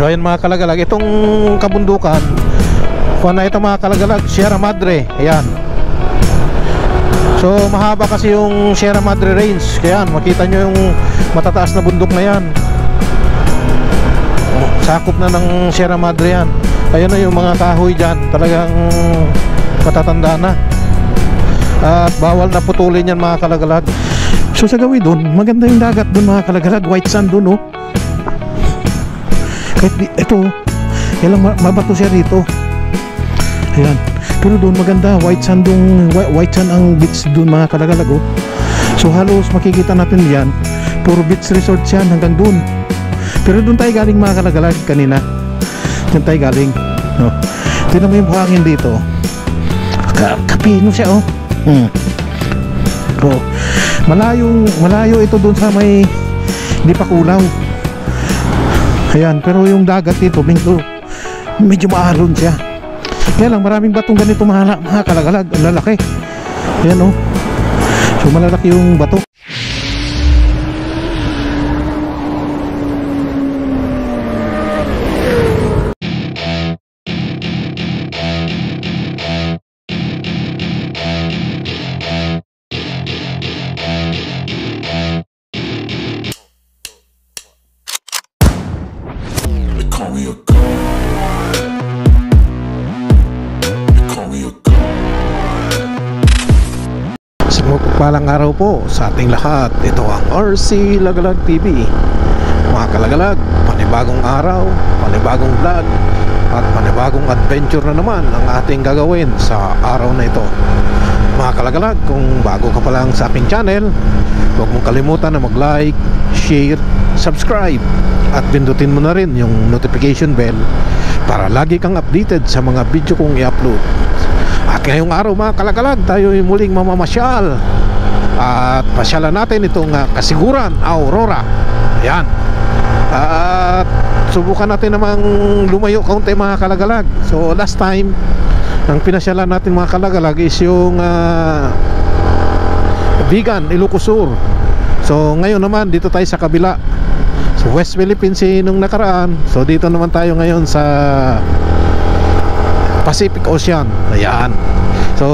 So ayun mga kalagalag, itong kabundukan kung na ito mga kalagalag, Sierra Madre. Ayan. So mahaba kasi yung Sierra Madre Range. Kaya makita nyo yung matataas na bundok na yan. Sakop na ng Sierra Madre yan. Ayun na yung mga kahoy dyan, talagang matatanda na. At bawal na putulin yan mga kalagalag. So sa gawin dun, maganda yung dagat dun mga kalagalag. White sand dun, oh. Kahit ito, kailang mabato siya rito. Ayan. Pero doon maganda, white sand ang beach doon mga kalagalag, oh. So halos makikita natin yan, puro beach resort yan hanggang doon. Pero doon tayo galing mga kalagalag kanina. Doon tayo galing, no. Tingnan mo yung buhangin dito. Kapino siya, oh. So, malayo ito doon sa may di pa kulaw. Ayan, pero yung dagat dito medyo maalon siya. Kaya lang maraming batong ganito mga kalagalag. Ang lalaki. Ayan, oh. So malalaki yung bato. Palang araw po sa ating lahat. Ito ang RC Lagalag TV. Mga kalagalag, panibagong araw, panibagong vlog, at panibagong adventure na naman ang ating gagawin sa araw na ito. Mga kalagalag, kung bago ka pa lang sa aking channel, huwag mong kalimutan na mag-like, share, subscribe, at pindutin mo na rin yung notification bell para lagi kang updated sa mga video kong i-upload. At ngayong araw mga kalagalag, tayo ay muling mamamasyal at pasyalan natin itong Kasiguran Aurora. Ayan. At subukan natin namang lumayo kaunti mga kalagalag. So last time ang pinasyalan natin mga kalagalag is yung Vigan, Ilocos Sur. So ngayon naman dito tayo sa kabila, so West Philippines nung nakaraan. So dito naman tayo ngayon sa Pacific Ocean. Ayan. So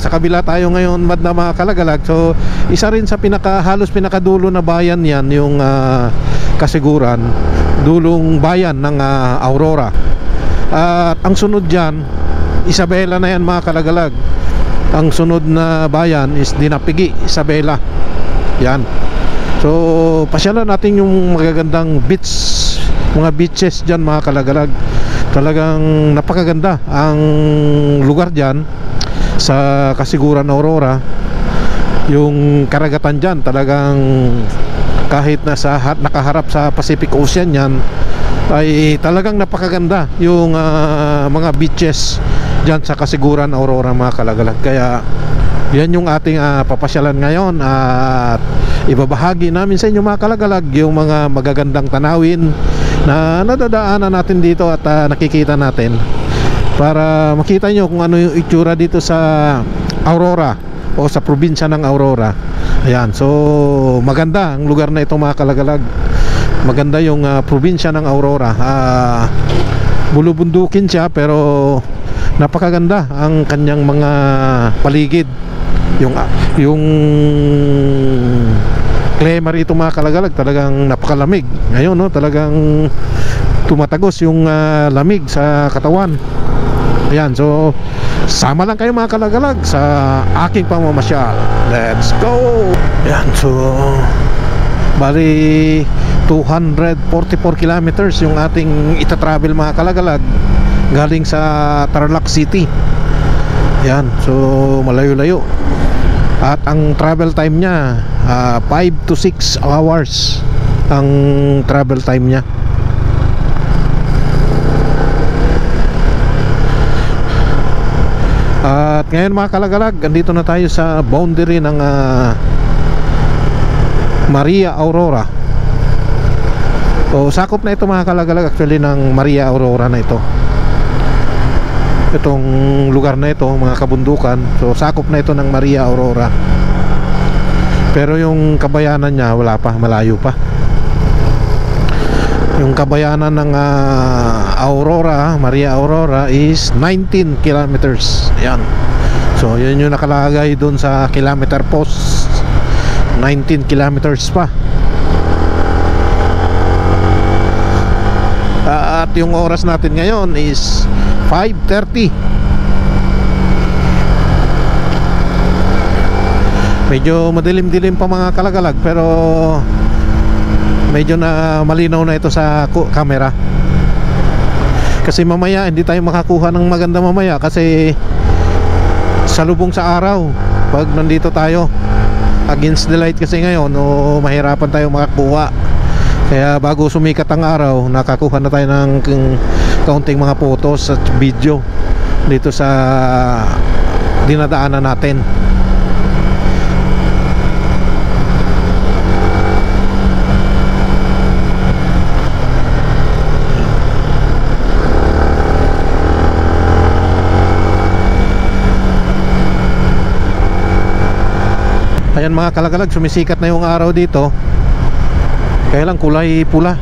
sa kabila tayo ngayon na mga kalagalag. So isa rin sa halos pinakadulo na bayan yan, yung Kasiguran, dulong bayan ng Aurora. At ang sunod dyan, Isabela na yan mga kalagalag. Ang sunod na bayan is Dinapigi, Isabela. Yan. So pasyalan natin yung magagandang beach, mga beaches dyan mga kalagalag. Talagang napakaganda ang lugar dyan sa Kasiguran Aurora. Yung karagatan dyan talagang kahit nakaharap sa Pacific Ocean yan, ay talagang napakaganda yung mga beaches dyan sa Kasiguran Aurora mga kalagalag. Kaya yan yung ating papasyalan ngayon at ibabahagi namin sa inyo mga kalagalag yung mga magagandang tanawin na nadadaanan natin dito at nakikita natin, para makita nyo kung ano yung itsura dito sa Aurora o sa probinsya ng Aurora. Ayan, so maganda ang lugar na ito mga kalagalag. Maganda yung probinsya ng Aurora. Bulubundukin siya pero napakaganda ang kanyang mga paligid. Yung klima rito mga kalagalag talagang napakalamig. Ngayon, no, talagang tumatagos yung lamig sa katawan. Ayan, so sama lang kayo mga kalagalag sa aking pamamasyal. Let's go! Ayan, so bali 244 kilometers yung ating itatravel mga kalagalag galing sa Tarlac City. Ayan, so malayo-layo. At ang travel time niya 5 to 6 hours ang travel time niya. At ngayon mga kalagalag, andito na tayo sa boundary ng Maria Aurora. So sakop na ito mga kalagalag actually ng Maria Aurora na ito. Itong lugar na ito, mga kabundukan. So sakop na ito ng Maria Aurora. Pero yung kabayanan niya wala pa, malayo pa. Yung kabayanan ng Aurora, Maria Aurora is 19 kilometers. Ayan. So yun yung nakalagay dun sa kilometer post, 19 kilometers pa. At yung oras natin ngayon is 5:30. Medyo madilim-dilim pa mga kalagalag, pero medyo na malinaw na ito sa camera. Kasi mamaya hindi tayo makakuha ng maganda mamaya kasi salubong sa araw pag nandito tayo. Against the light kasi ngayon, mahirapan tayo makakuha. Kaya bago sumikat ang araw, nakakuha na tayo ng kaunting mga photos at video dito sa dinadaanan natin. Ayan mga kalagalag, sumisikat na yung araw dito. Kaya lang kulay pula.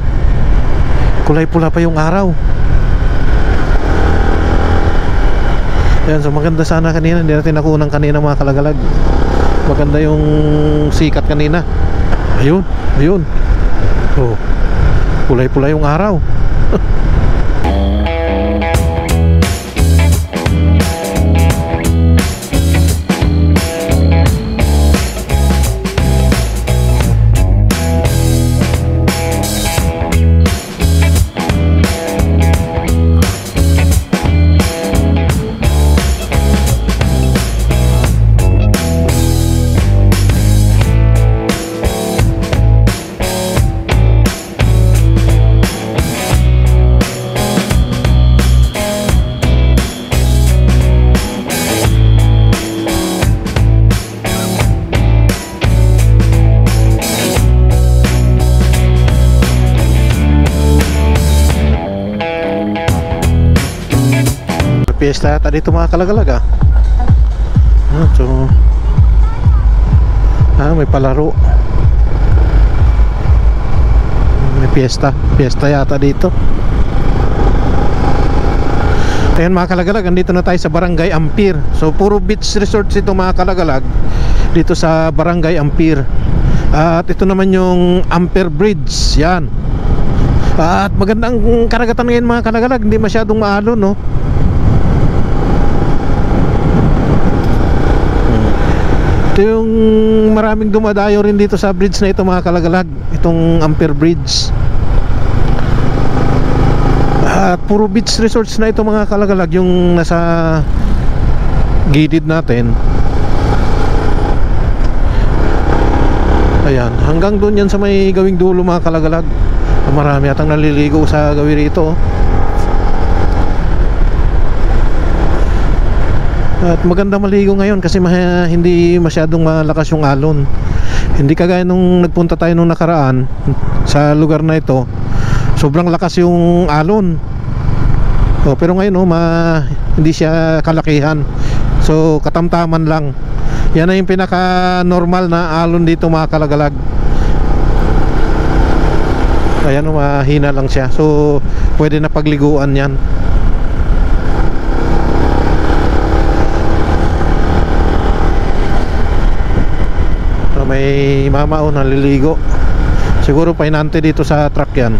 Kulay pula pa yung araw. Ayan, so maganda sana kanina. Hindi natin nakunan kanina mga kalagalag. Maganda yung sikat kanina. Ayun, ayun. So, kulay pula yung araw. Fiesta yata dito mga kalagalag so may palaro, may fiesta yata dito. Ayan mga kalagalag, andito na tayo sa Barangay Ampir. So puro beach resorts ito mga kalagalag dito sa Barangay Ampir. At ito naman yung Ampir Bridge. Yan. At magandang karagatan ngayon mga kalagalag, hindi masyadong maalon, no? Ito yung maraming dumadayo rin dito sa bridge na ito mga kalagalag, itong Ampir Bridge. At puro beach resorts na ito mga kalagalag yung nasa gilid natin. Ayan, hanggang doon yan sa may gawing dulo mga kalagalag. Marami atang naliligo sa gawi rito. At maganda maligo ngayon kasi hindi masyadong malakas yung alon. Hindi kagaya nung nagpunta tayo nung nakaraan sa lugar na ito. Sobrang lakas yung alon. Pero ngayon hindi siya kalakihan. So katamtaman lang. Yan na yung pinaka normal na alon dito mga kalagalag. Ayan, mahina lang siya. So pwede na pagliguan yan. May mama naliligo. Siguro painante dito sa truck yan.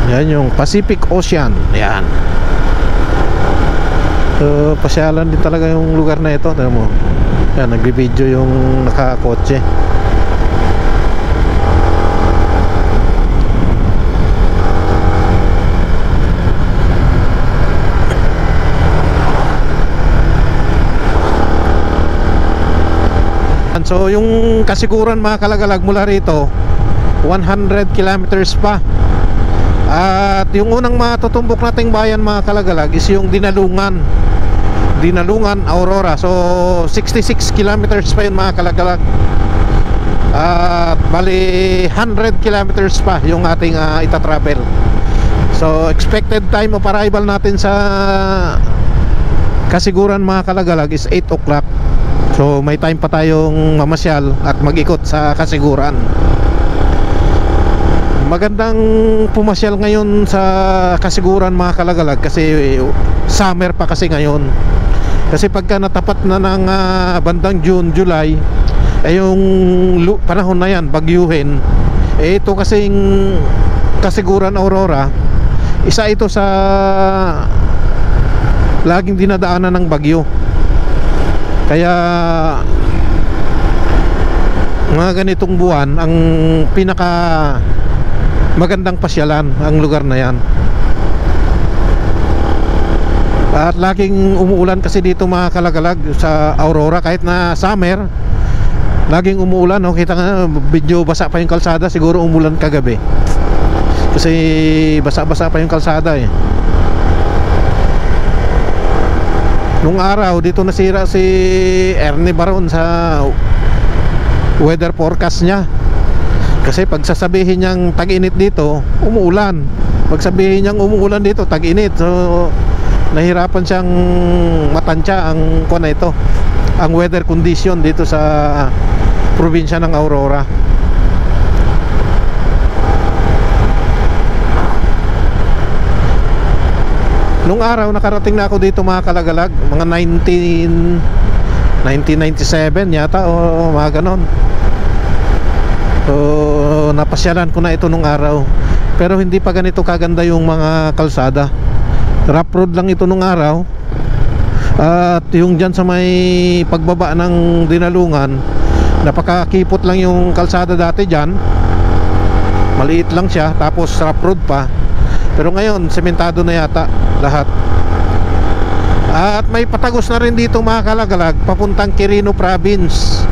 Yan yung Pacific Ocean. Yan. So pasyalan din talaga yung lugar na ito. Tignan mo. Yan, nagbibideo yung nakakotse. So yung kasiguran mga kalagalag mula rito 100 kilometers pa. At yung unang matutumbok nating bayan mga kalagalag is yung Dinalungan, Aurora. So 66 kilometers pa yun mga kalagalag. At bali 100 kilometers pa yung ating ita-travel. So expected time of arrival natin sa Kasiguran mga kalagalag is 8 o'clock. So may time pa tayong mamasyal at mag-ikot sa Kasiguran. Magandang pumasyal ngayon sa Kasiguran mga kalagalag kasi summer pa kasi ngayon. Kasi pagka natapat na ng bandang June, July, yung panahon na yan, bagyuhin. Ito kasing Kasiguran Aurora, isa ito sa laging dinadaanan ng bagyo. Kaya mga ganitong buwan ang pinaka magandang pasyalan ang lugar na yan. At laging umuulan kasi dito mga kalagalag sa Aurora. Kahit na summer, laging umuulan, no? Kita nga video, basa pa yung kalsada. Siguro umulan kagabi kasi basa-basa pa yung kalsada eh. Nung araw dito nasira si Ernie Baron sa weather forecast niya. Kasi pag sasabihin niyang tag-init dito, umuulan. Pag sabihin niyang umuulan dito, tag-init. So nahirapan siyang matansya ang kuwan na ito, ang weather condition dito sa probinsya ng Aurora. Nung araw nakarating na ako dito mga kalagalag, mga 1997 yata o mga ganon. So napasyalan ko na ito nung araw. Pero hindi pa ganito kaganda yung mga kalsada. Rough road lang ito nung araw. At yung dyan sa may pagbaba ng Dinalungan, napakakipot lang yung kalsada dati dyan. Maliit lang siya, tapos rough road pa. Pero ngayon sementado na yata lahat. At may patagos na rin dito mga kalagalag papuntang Quirino Province.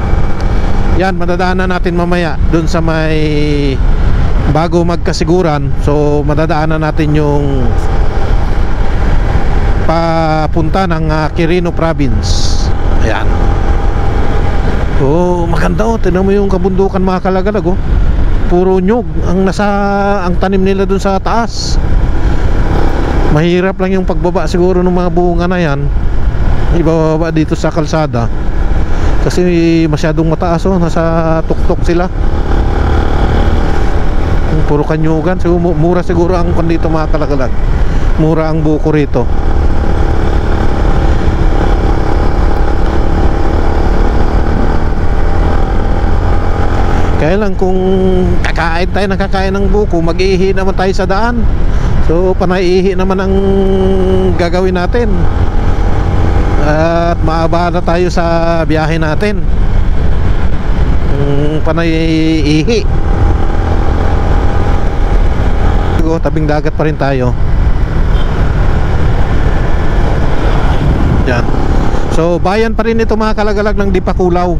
Yan, madadaanan natin mamaya dun sa may bago magkasiguran. So madadaanan natin yung papunta ng Quirino Province. Ayan. Oh, maganda oh. Tignan mo yung kabundukan mga kalagalag oh. Puro nyug ang tanim nila dun sa taas. Mahirap lang yung pagbaba siguro ng mga bunga na yan, ibababa dito sa kalsada kasi masyadong mataas oh. Nasa tuktok sila. Puro kanyugan. So, mura siguro ang kondito mga kalagalag. Mura ang buko rito. Kaya lang kung kakain tayo ng kakain ng buko, mag-ihi naman tayo sa daan. So panay-ihi naman ang gagawin natin. At maabala tayo sa biyahe natin. Panay-ihi. Tabing dagat pa rin tayo. Yan. So bayan pa rin ito mga kalagalag ng Dipakulaw.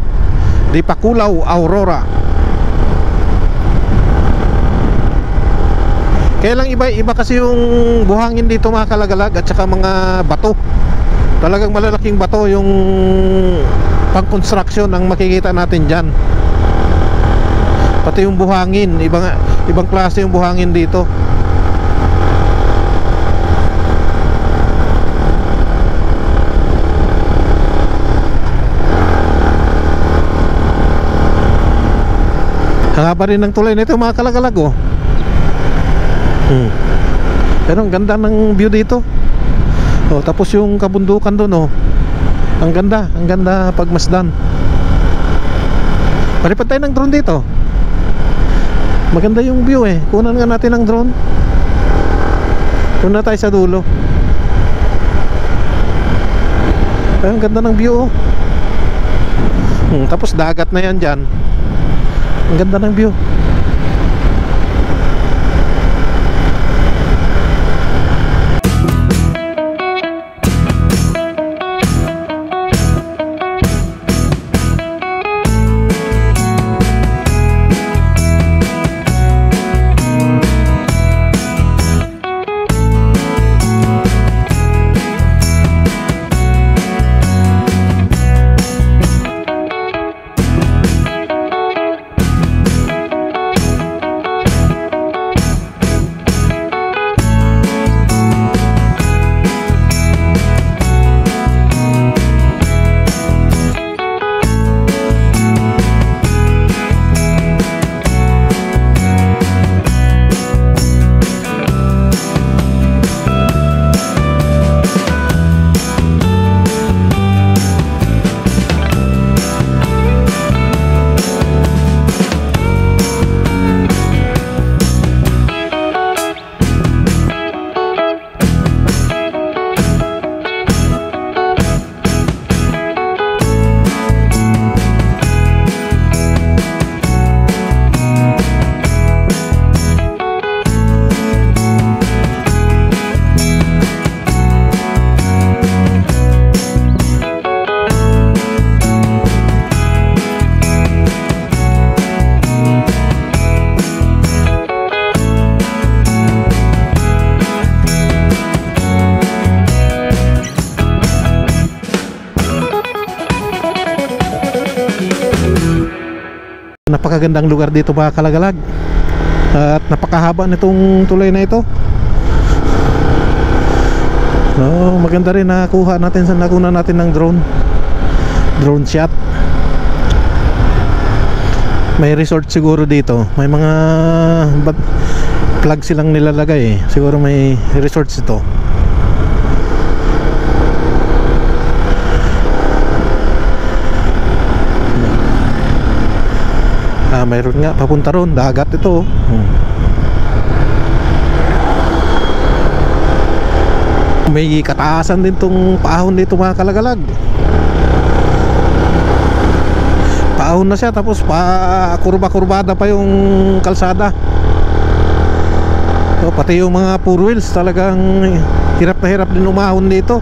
Dipakulaw, Aurora. Kaya lang iba kasi yung buhangin dito mga kalagalag at saka mga bato. Talagang malalaking bato yung pang construction ang makikita natin dyan. Pati yung buhangin, ibang klase yung buhangin dito. Hanga pa rin ng tulay nito mga kalagalag oh. Pero ang ganda ng view dito oh, tapos yung kabundukan doon oh. Ang ganda pagmasdan. Palipad tayo ng drone dito. Maganda yung view eh. Kunan nga natin ang drone. Kunan tayo sa dulo. Ay, ang ganda ng view oh. Tapos dagat na yan dyan. Ang ganda ng view. Napakagandang lugar dito mga kalagalag. At napakahaba nitong tulay na ito. No, maganda rin nakuha natin sa nakuna natin ng drone shot. May resort siguro dito. May mga plug silang nilalagay eh. Siguro may resorts ito. Mayroon nga papunta ron, dagat ito. May kataasan din tong paahon dito mga kalagalag. Paahon na siya, tapos pa kurba-kurbada pa yung kalsada. So, pati yung mga four wheels talagang hirap na hirap din umahon dito.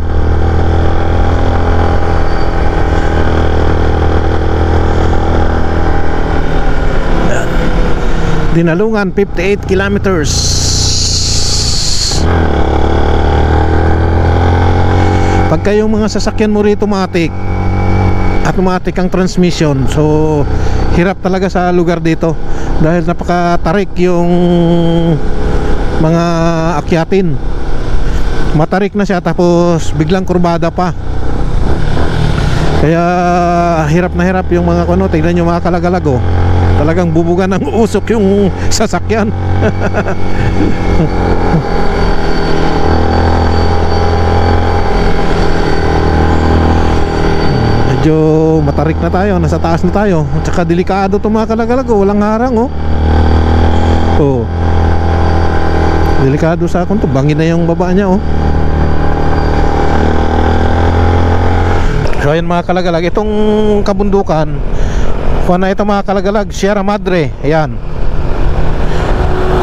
Dinalungan 58 kilometers. Pagka yung mga sasakyan mo rito automatic ang transmission, so hirap talaga sa lugar dito dahil napakatarik yung mga akyatin. Matarik na siya tapos biglang kurbada pa, kaya hirap na hirap yung mga kuno. Tignan nyo mga kalagalag, talagang bubuga ng usok yung sasakyan. Medyo matarik na tayo, nasa taas na tayo. At saka delikado itong mga kalagalag, walang harang delikado sa akong to, bangin na yung baba niya So ayan mga kalagalag, itong kabundukan na ito mga kalagalag, Sierra Madre. Ayan.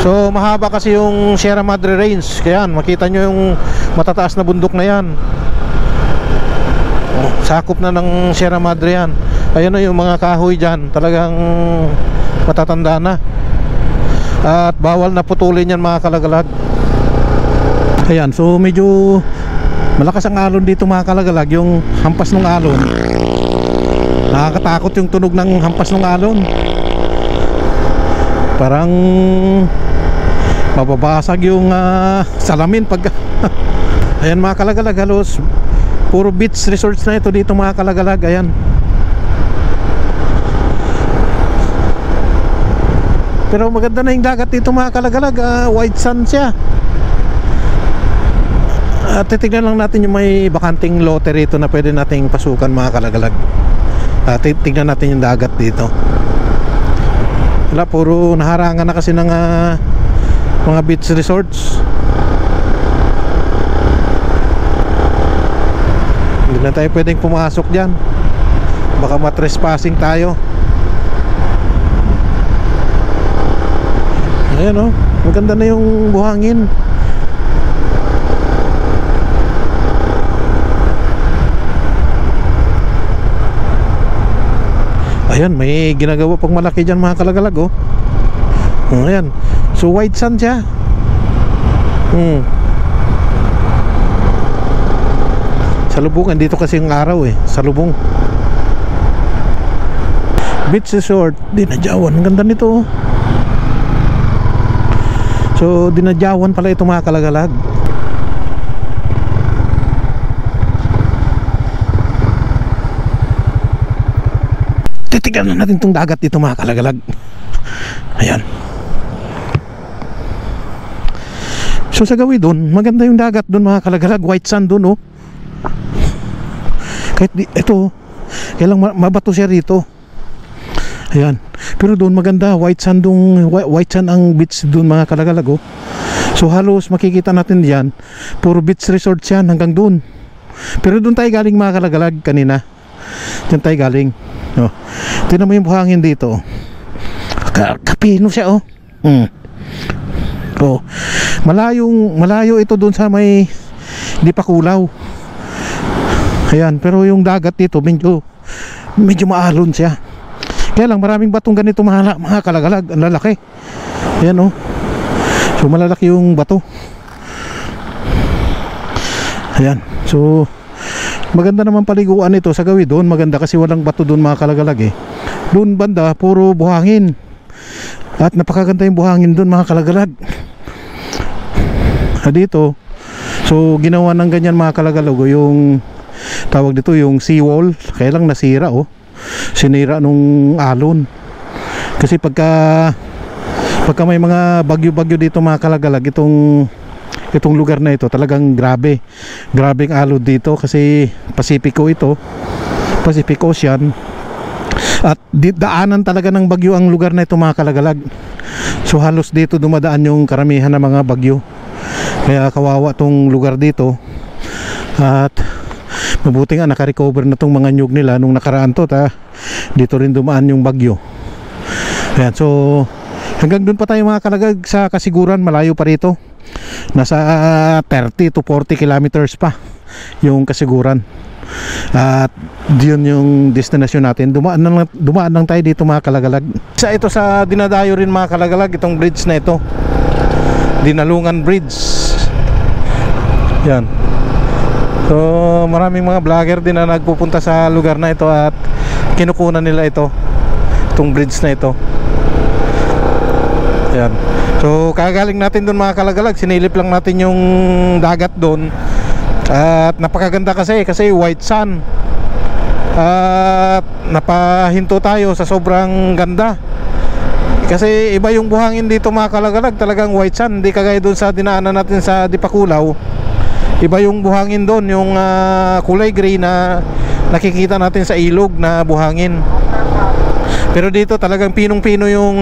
So mahaba kasi yung Sierra Madre Range. Kaya makita nyo yung matataas na bundok na yan. Sakop na ng Sierra Madre yan. Ayan yung mga kahoy dyan, talagang matatanda na. At bawal na putulin yan mga kalagalag. Ayan, so medyo malakas ang alon dito mga kalagalag. Yung hampas ng alon, nakakatakot yung tunog ng hampas ng alon. Parang mababasag yung salamin pag ayan mga kalagalag, halos puro beach resorts na ito dito mga kalagalag. Ayan. Pero maganda na yung dagat dito mga kalagalag, white sand siya. At titignan lang natin yung may bakanting lote rito na pwede nating pasukan mga kalagalag. Tignan natin yung dagat dito. Wala, puro naharangan na kasi ng mga beach resorts. Hindi na tayo pwedeng pumasok dyan, baka matrespassing tayo. Ayan maganda na yung buhangin. Ayan, may ginagawa pang malaki dyan mga kalagalag ayan, so white sand siya. Salubungan dito kasi yung araw salubong. Beach resort Dinadjawan, ang ganda nito So Dinadjawan pala ito mga kalagalag. Titignan na natin itong dagat dito mga kalagalag. Ayan. So sa gawi doon, maganda yung dagat doon mga kalagalag. White sand doon kahit ito, kailang mabato siya rito. Ayan. Pero doon maganda, white sand ang beach doon mga kalagalag So halos makikita natin diyan, puro beach resort yan hanggang doon. Pero doon tayo galing mga kalagalag kanina. Diyan tayo galing. Tingnan mo yung buhangin dito. Kapino siya malayo ito doon sa may Dipakulaw. Ayan, pero yung dagat dito medyo maalon siya. Kaya lang maraming batong ganito mga kalagalag, ang lalaki. Ayan so malalaki yung bato. Ayan, so maganda naman paliguan ito sa gawi doon. Maganda kasi walang bato doon mga kalagalag Doon banda puro buhangin. At napakaganda yung buhangin doon mga kalagalag. Dito, so ginawa ng ganyan mga kalagalag, yung tawag dito yung seawall. Kaya lang nasira sinira nung alon. Kasi pagka may mga bagyo-bagyo dito mga kalagalag, itong lugar na ito talagang grabe ang alon dito, kasi Pacific Ocean, at daanan talaga ng bagyo ang lugar na ito mga kalagalag. So halos dito dumadaan yung karamihan ng mga bagyo, kaya kawawa tong lugar dito. At mabuti nga nakarecover na tong mga nyug nila nung nakaraan dito rin dumaan yung bagyo. Ayan, so hanggang dun pa tayo mga kalagag sa Kasiguran, malayo pa rito. Nasa 30 to 40 kilometers pa yung Kasiguran. At yun yung destination natin. Dumaan lang tayo dito mga kalagalag. Ito sa dinadayo rin mga kalagalag, itong bridge na ito, Dinalungan Bridge. Yan. So maraming mga vlogger din na nagpupunta sa lugar na ito at kinukunan nila itong bridge na ito. Yan. So kagaling natin doon mga kalagalag, sinilip lang natin yung dagat doon. At napakaganda kasi white sun. At napahinto tayo sa sobrang ganda. Kasi iba yung buhangin dito mga kalagalag, talagang white sun. Hindi kagaya doon sa dinaanan natin sa Dipakulaw. Iba yung buhangin doon, yung kulay gray na nakikita natin sa ilog na buhangin. Pero dito talagang pinong-pino yung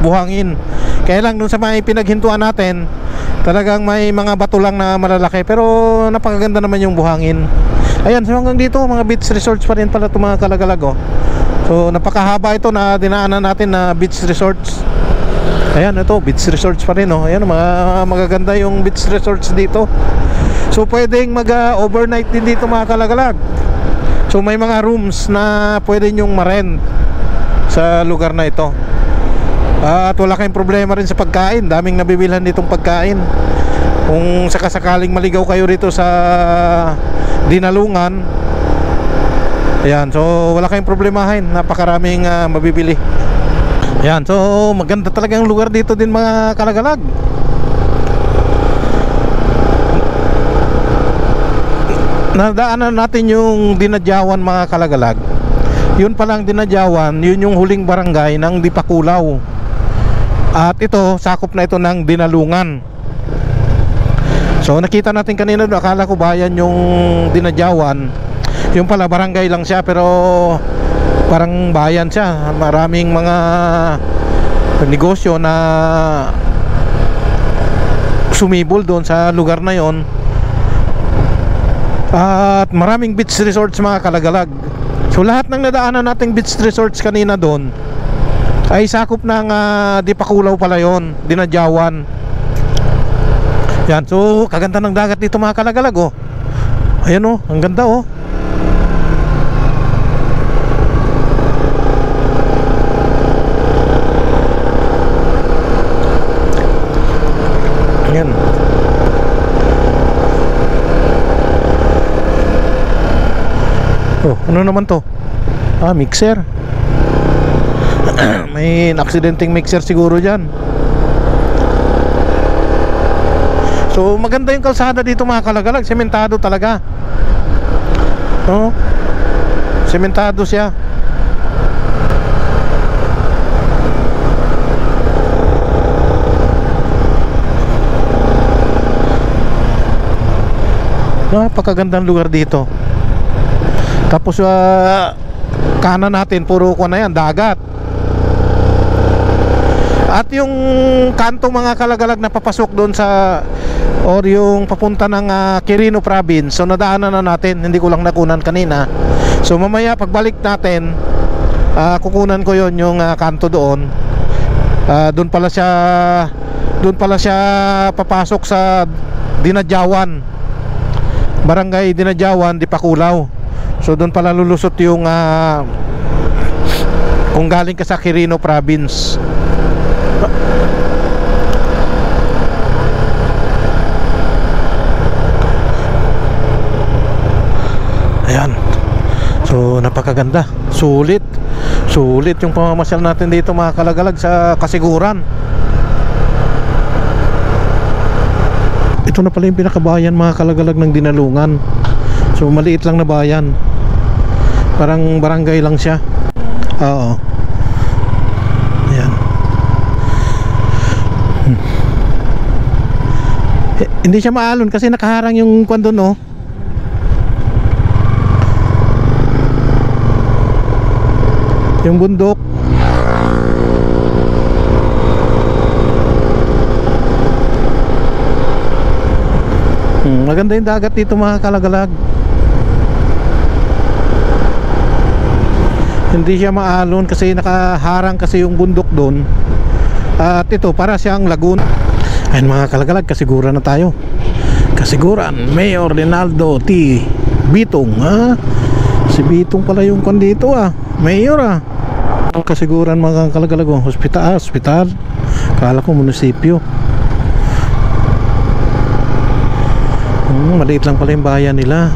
buhangin. Kaya lang doon sa may pinaghintuan natin, talagang may mga bato lang na malalaki, pero napakaganda naman yung buhangin. Ayan, so hanggang dito mga beach resorts pa rin pala itong mga kalagalag. So napakahaba ito na dinaanan natin na beach resorts. Ayan, ito beach resorts pa rin. Ayan, magaganda yung beach resorts dito. So pwedeng mag-overnight din dito mga kalagalag. So may mga rooms na pwede nyong ma-rent sa lugar na ito. At wala kayong problema rin sa pagkain. Daming nabibilhan ditong pagkain. Kung sakasakaling maligaw kayo rito sa Dinalungan, ayan, so wala kayong problemahin. Napakaraming mabibili. Ayan, so maganda talagang lugar dito din mga kalagalag. Nadaanan natin yung Dinadyawan mga kalagalag. Yun palang Dinadyawan, yun yung huling barangay ng Dipakulaw. At ito, sakop na ito ng Dinalungan. So nakita natin kanina, akala ko bayan yung Dinadyawan. Yung pala barangay lang siya, pero parang bayan siya. Maraming mga negosyo na sumibol doon sa lugar na yon. At maraming beach resorts mga kalagalag. So lahat ng nadaanan nating beach resorts kanina doon ay sakop ng Dipakulaw pala yon, Dinadyawan. Yan, so kaganda ng dagat dito mga kalagalag. Ayan ang ganda Ayan. Ano naman to? Mixer. May aksidenteng mixer siguro dyan. So maganda yung kalsada dito mga kalagalag. Sementado talaga. Sementado siya. Napakagandang lugar dito. Tapos kanan natin puro na yan, dagat. At yung kanto mga kalagalag na papasok doon sa, or yung papunta ng Quirino Province, so nadaanan na natin, hindi ko lang nakunan kanina. So mamaya pagbalik natin, kukunan ko yon yung kanto doon. Doon pala siya papasok sa Dinadyawan, Barangay Dinadyawan, Dipakulaw. So doon pala lulusot yung kung galing ka sa Quirino Province. Ayan. So So napakaganda, sulit yung pamamasyal natin dito mga kalagalag sa Kasiguran. Ito na pala yung pinakabayan mga kalagalag ng Dinalungan. So maliit lang na bayan, parang barangay lang siya. Oo, ayan. Hindi siya maalon kasi nakaharang yung kwan doon, oh. Yung bundok. Maganda yung dagat dito mga kalagalag. Hindi siya maalon kasi nakaharang kasi yung bundok doon. At ito para siyang lagoon. Ayun mga kalagalag, Kasiguran na tayo. Kasiguran, Mayor Rinaldo T. Bitong, ha? Si Bitong pala yung kwan dito, ah. Mayor, ah. Kasiguran mga kalagalag, hospital. Kala ko munisipyo. Maliit lang pala yung bayan nila.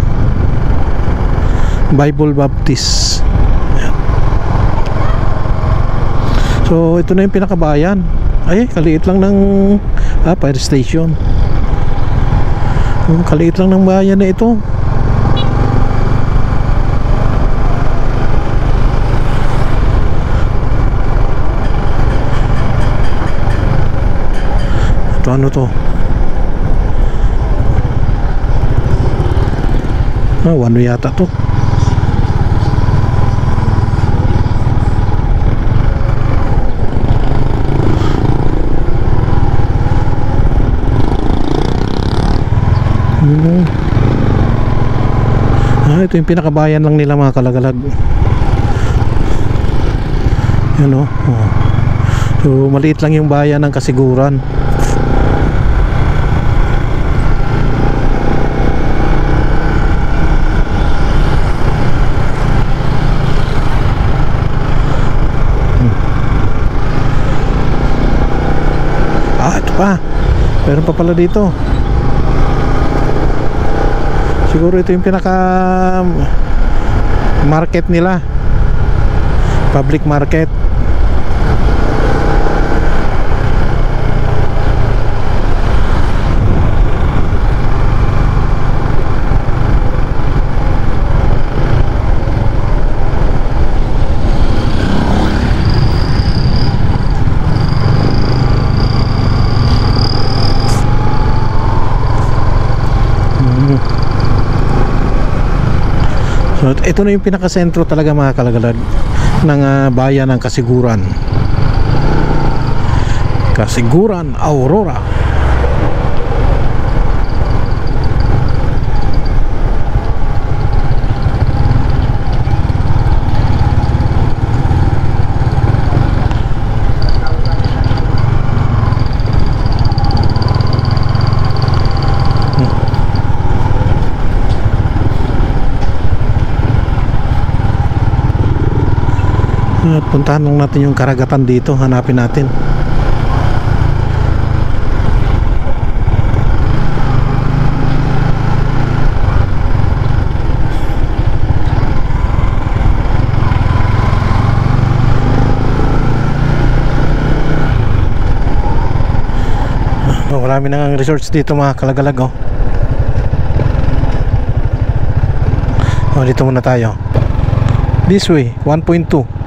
Bible Baptist. Ayan. So ito na yung pinakabayan. Ay, kaliit lang ng fire station. Kaliit lang ng bayan na ito. Ito ano to? Ano yata to? Ito yung pinakabayan lang nila mga kalagalag. Yan, oh. So maliit lang yung bayan ng Kasiguran. Ito pa. Meron pa pala dito. Siguro ito yung pinaka market nila. Public market. So, ito na yung pinakasentro talaga mga kalagalag ng bayan ng Kasiguran. Kasiguran, Aurora. At puntahan lang natin yung karagatan dito. Hanapin natin. Marami nang resorts dito mga kalagalag, oh. Dito muna tayo. This way, 1.2.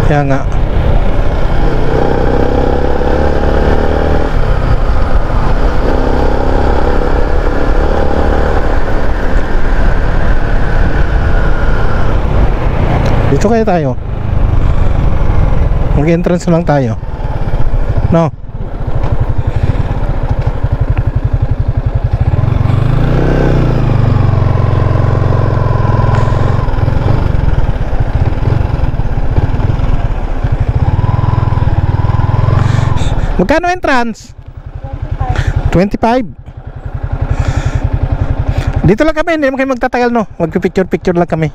Kaya nga dito kaya tayo, mag-entrance lang tayo, no? Magkano entrance? 25. Dito lang kami, hindi naman kayo magtatagal, no? Magpipicture-picture lang kami.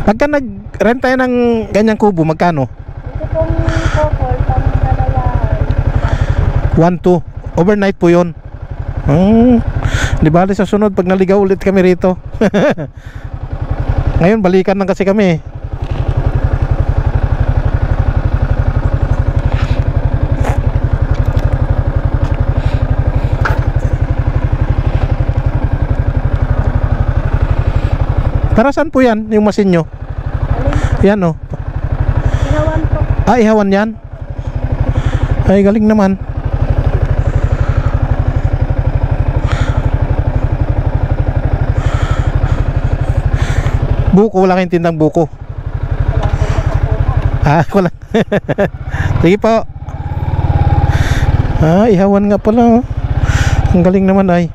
Pagka nag-rent tayo ng ganyang kubo, magkano? Ito pong couple, pang dalawahan. 1-2. Overnight po yun. Di bali sa sunod pag naligaw ulit kami rito. Ngayon balikan lang kasi kami. Para saan po yan, yung masin nyo? Yan o. Ginawan po. Ah, ihawan yan? Ay, galing naman. Buko, wala kayong tindang buko. Ah, wala. Sige po. Ah, ihawan nga pala, oh. Ang galing naman ay.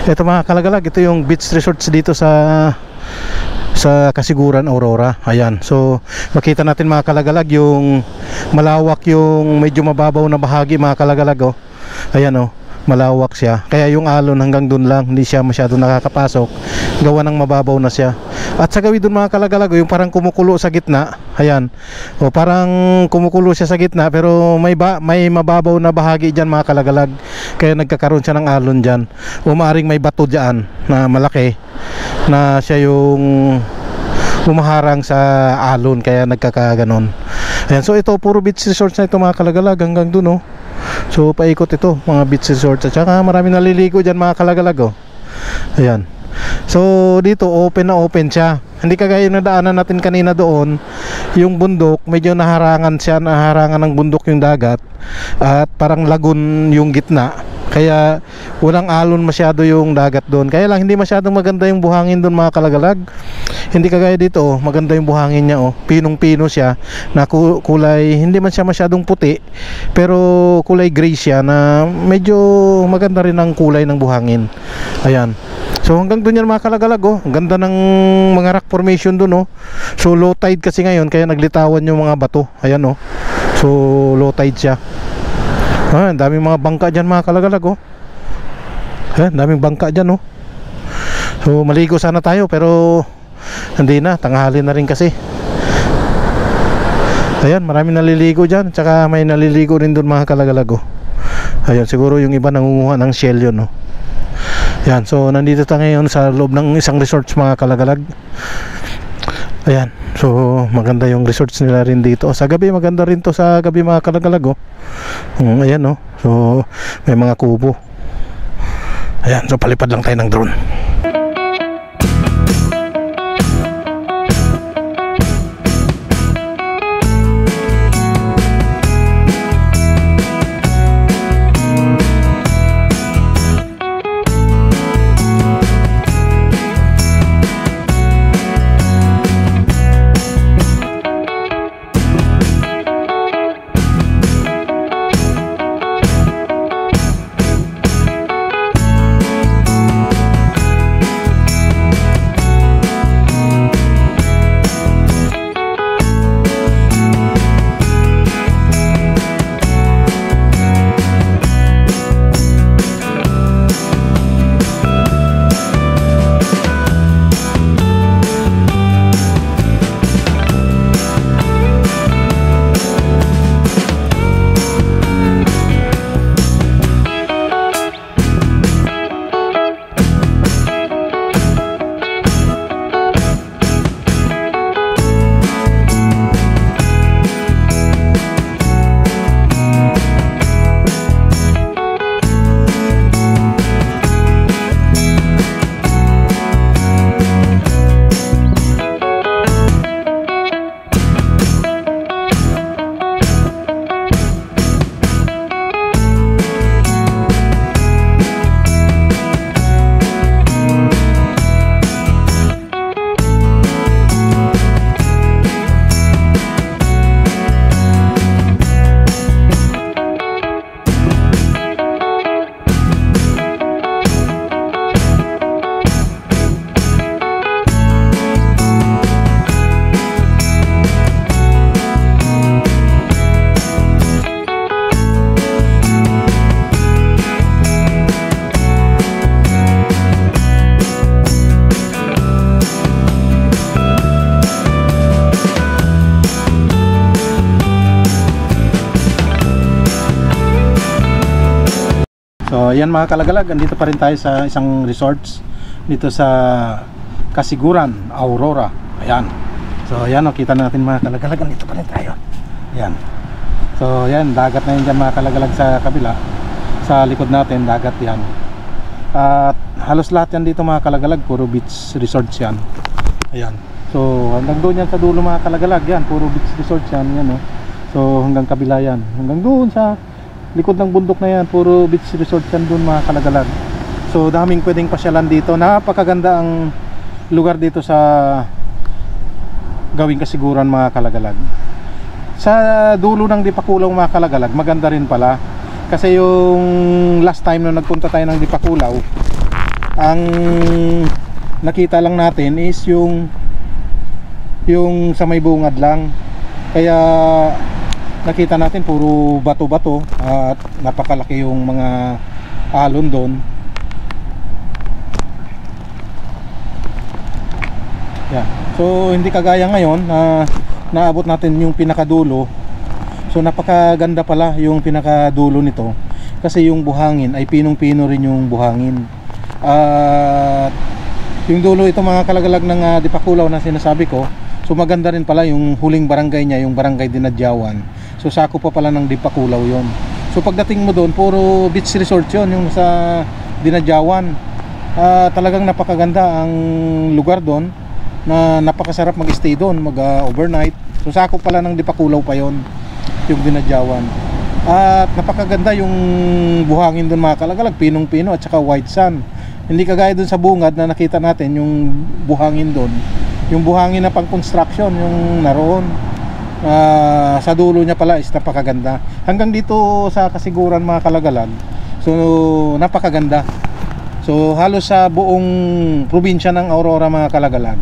Ito mga kalagalag, ito yung beach resorts dito sa Kasiguran, Aurora. Ayan, so makita natin mga kalagalag yung malawak, yung medyo mababaw na bahagi mga kalagalag, oh. Ayan, oh, malawak siya. Kaya yung alon hanggang dun lang, hindi siya masyado nakakapasok. Gawa ng mababaw na siya. At sa gawin dun mga kalagalag, oh, yung parang kumukulo sa gitna. Ayan, o parang kumukulo siya sa gitna, pero may mababaw na bahagi dyan mga kalagalag. Kaya nagkakaroon siya ng alon dyan. O maaring may bato dyan na malaki, na siya yung umaharang sa alon, kaya nagkakaganon. Ayan, so ito puro beach resorts na ito mga kalagalag hanggang dun, oh. So paikot ito mga beach resorts. At saka marami naliligo dyan mga kalagalag, oh. Ayan. So dito open na open siya. Hindi kagaya yung nadaanan natin kanina doon, yung bundok medyo naharangan siya, naharangan ng bundok yung dagat, at parang lagun yung gitna. Kaya walang alon masyado yung dagat doon. Kaya lang hindi masyadong maganda yung buhangin doon mga kalagalag. Hindi kagaya dito, oh, maganda yung buhangin niya, oh. Pinong-pino siya na kulay, hindi man siya masyadong puti, pero kulay gray siya na medyo maganda rin ang kulay ng buhangin. Ayan. So hanggang doon yan mga kalagalag, oh. Ang ganda ng mga rock formation doon, oh. So low tide kasi ngayon, kaya naglitawan yung mga bato. Ayan, oh. So low tide siya. Ah, daming mga bangka dyan mga kalagalag, oh. Daming bangka dyan, oh. So maligo sana tayo, pero hindi na, tanghali na rin kasi. Ayan, maraming naliligo dyan. Tsaka may naliligo rin doon mga kalagalag, oh. Ayan, siguro yung iba nangunguha ng shell yun, oh. Ayan, so nandito tayo ngayon sa loob ng isang resorts mga kalagalag. Ayan, so maganda yung resorts nila rin dito. Sa gabi maganda rin to, sa gabi mga kalagalag, oh. Ayan, oh. So may mga kubo. Ayan, so palipad lang tayo ng drone. So yan mga kalagalag, andito pa rin tayo sa isang resorts dito sa Kasiguran, Aurora. Ayan. So yan, kita natin mga kalagalag, andito pa rin tayo. Ayan. So yan, dagat na yun dyan mga kalagalag sa kabila. Sa likod natin, dagat yan. At halos lahat yan dito mga kalagalag, puro beach resorts yan. Ayan. So hanggang doon yan sa dulo mga kalagalag, yan, puro beach resorts yan, yan oh. So hanggang kabila yan, hanggang doon sa likod ng bundok na yan, puro beach resort yan doon mga kalagalag. So daming pwedeng pasyalan dito. Napakaganda ang lugar dito sa Gawing Kasiguran mga kalagalag. Sa dulo ng Dipakulaw mga kalagalag, maganda rin pala. Kasi yung last time na nagpunta tayo ng Dipakulaw, ang nakita lang natin is yung sa may bungad lang. Kaya nakita natin puro bato-bato at napakalaki yung mga alon doon. Yeah. So hindi kagaya ngayon na naabot natin yung pinakadulo. So napakaganda pala yung pinakadulo nito kasi yung buhangin ay pinong-pino rin yung buhangin. At yung dulo ito mga kalagalag ng Dipakulaw na sinasabi ko. So maganda rin pala yung huling barangay niya, yung barangay Dinadyawan. So sako pa pala ng Dipakulaw yon. So pagdating mo doon, puro beach resort yon, yung sa Dinadyawan. Talagang napakaganda ang lugar doon, na napakasarap mag-stay doon, mag-overnight. So sako pala ng Dipakulaw pa yon, yung Dinadyawan. At napakaganda yung buhangin doon mga kalagalag, pinong-pino at saka white sand. Hindi kagaya doon sa bungad na nakita natin yung buhangin doon. Yung buhangin na pang construction yung naroon. Sa dulo niya pala is napakaganda. Hanggang dito sa Kasiguran mga kalagalag, so napakaganda. So halos sa buong probinsya ng Aurora mga kalagalag,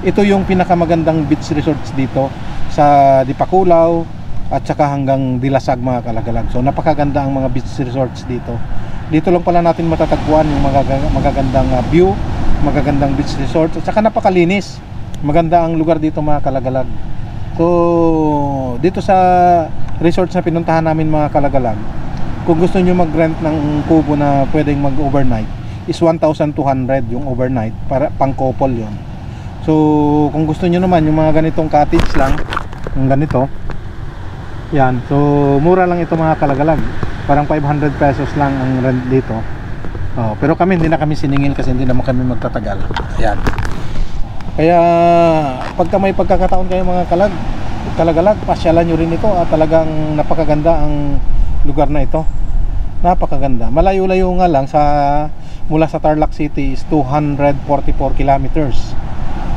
ito yung pinakamagandang beach resorts dito sa Dipakulaw at saka hanggang Dilasag mga kalagalag. So napakaganda ang mga beach resorts dito. Dito lang pala natin matatagpuan yung magagandang view, magagandang beach resorts at saka napakalinis. Maganda ang lugar dito mga kalagalag. So dito sa resorts na pinuntahan namin mga kalagalag, kung gusto nyo mag-rent ng kubo na pwedeng mag-overnight is 1,200 yung overnight, para pang couple yon. So kung gusto nyo naman yung mga ganitong cottage lang, yung ganito, yan, so mura lang ito mga kalagalag. Parang 500 pesos lang ang rent dito. Pero kami hindi na kami siningil kasi hindi naman kami magtatagal. Ayan. Kaya pagka may pagkakataon kayo mga kalagalag, pasyalan nyo rin ito at talagang napakaganda ang lugar na ito. Napakaganda. Malayo-layo nga lang mula sa Tarlac City is 244 kilometers.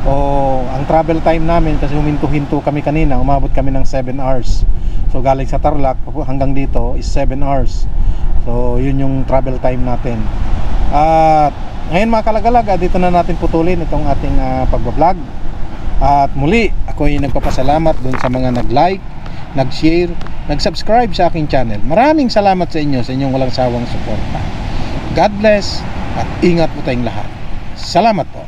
Ang travel time namin, kasi huminto-hinto kami kanina, umabot kami ng 7 hours. So galing sa Tarlac hanggang dito is 7 hours. So yun yung travel time natin. At ngayon mga kalagalag, dito na natin putulin itong ating pagbablog. At muli, ako ay nagpapasalamat dun sa mga nag-like, nag-share, nag-subscribe sa aking channel. Maraming salamat sa inyo, sa inyong walang sawang suporta. God bless at ingat po tayong lahat. Salamat po.